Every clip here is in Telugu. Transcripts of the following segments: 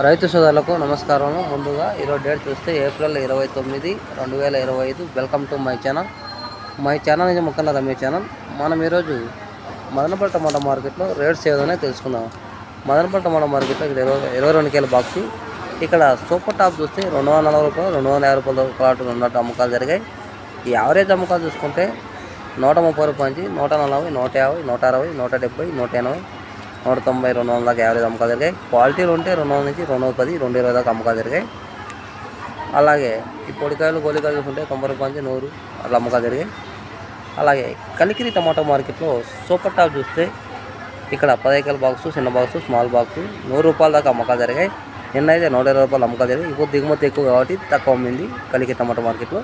రైతు సోదరులకు నమస్కారము. ముందుగా ఈరోజు డేట్ చూస్తే April 29, 2025. Welcome to my channel. My channel ఇది ముఖ్యంగా రమేష్ ఛానల్. మనం ఈరోజు మదనపల్లి టమాటా మార్కెట్లో రేట్స్ ఏదైనా తెలుసుకుందాం. మదనపల్లి టమాటా మార్కెట్లో ఇక్కడ 22 కేల బాక్సు. ఇక్కడ సూపర్ టాప్ చూస్తే 240 రూపాయలు, 250 రూపాయలు ప్లాట్ ఉన్నట్టు అమ్మకాలు జరిగాయి. ఈ యావరేజ్ అమ్మకాలు చూసుకుంటే 130 రూపాయల నుంచి 140, 150, 160, 170, 180, 190, 200 దాకా యావరేజ్ అమ్మకాలు జరిగాయి. క్వాలిటీలు ఉంటే 200 నుంచి 210, 220 దాకా అమ్మకాలు జరిగాయి. అలాగే ఈ పొడికాయలు గోలికాయలు చూసుకుంటే 90 రూపాయల నుంచి 100 అట్లా అమ్మకాలు జరిగాయి. అలాగే కలికిరి టమాటా మార్కెట్లో సూపర్ టాప్ చూస్తే ఇక్కడ 15 కేల బాక్సు, చిన్న బాక్సు, స్మాల్ బాక్సు 100 రూపాయల దాకా అమ్మకాలు జరిగాయి. నిన్న అయితే 120 రూపాయలు అమ్మకాలు జరిగాయి. ఇప్పుడు దిగుమతి ఎక్కువ కాబట్టి తక్కువ అమ్మింది కలికిరి టమాటా మార్కెట్లో.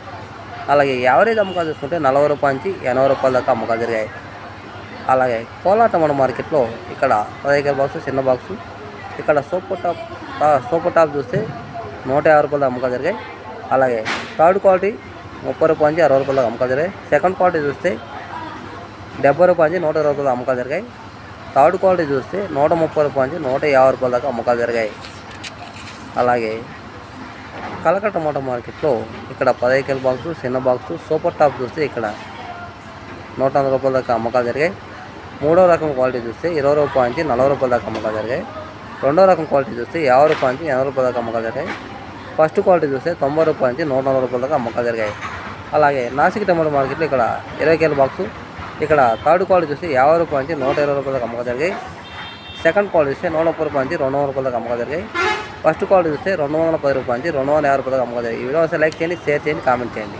అలాగే యావరేజ్ అమ్మకాలు చూసుకుంటే 40 రూపాయల నుంచి 80 రూపాయల దాకా అమ్మకాలు జరిగాయి. అలాగే కోలా టమాటా మార్కెట్లో ఇక్కడ 15 కేల బాక్సు, చిన్న బాక్సు ఇక్కడ సూపర్ టాప్ చూస్తే 150 రూపాయల అమ్మకాలు జరిగాయి. అలాగే థర్డ్ క్వాలిటీ 30 రూపాయల నుంచి 60 రూపాయల అమ్మకాలు జరిగాయి. సెకండ్ క్వాలిటీ చూస్తే 70 రూపాయల నుంచి 120 రూపాయల అమ్మకాలు జరిగాయి. థర్డ్ క్వాలిటీ చూస్తే 130 రూపాయల నుంచి 150 రూపాయల దాకా అమ్మకాలు జరిగాయి. అలాగే కలకడ టమాటా మార్కెట్లో ఇక్కడ 15 కేల బాక్సు, చిన్న బాక్సు సూపర్ టాప్ చూస్తే ఇక్కడ 100 రూపాయల దాకా అమ్మకాలు జరిగాయి. మూడో రకం క్వాలిటీ చూస్తే 20 రూపాయల నుంచి 40 రూపాయల దాకా అమ్మకాలు జరిగాయి. రెండో రకం క్వాలిటీ చూస్తే 50 రూపాయల నుంచి 80 రూపాయల దాకా అమ్మకాలు జరిగాయి. ఫస్ట్ క్వాలిటీ చూస్తే 90 రూపాయల నుంచి 140 రూపాయల దాకా అమ్మకాలు జరిగాయి. అలాగే నాసిక్ టమాటా మార్కెట్లో ఇక్కడ 20 కేల బాక్సు ఇక్కడ థర్డ్ క్వాలిటీ చూస్తే 50 రూపాయల నుంచి 120 రూపాయల దాకా అమ్మకాలు జరిగాయి. సెకండ్ క్వాలిటీ చూస్తే 130 రూపాయల నుంచి 200 రూపాయల దాకా అమ్మకాలు జరిగాయి. ఫస్ట్ క్వాలిటీ చూస్తే 210 రూపాయల నుంచి 250 రూపాయల దాకా అమ్మకాలు జరిగాయి. ఈ వీడియో లైక్ చేయండి, షేర్ చేయండి, కామెంట్ చేయండి.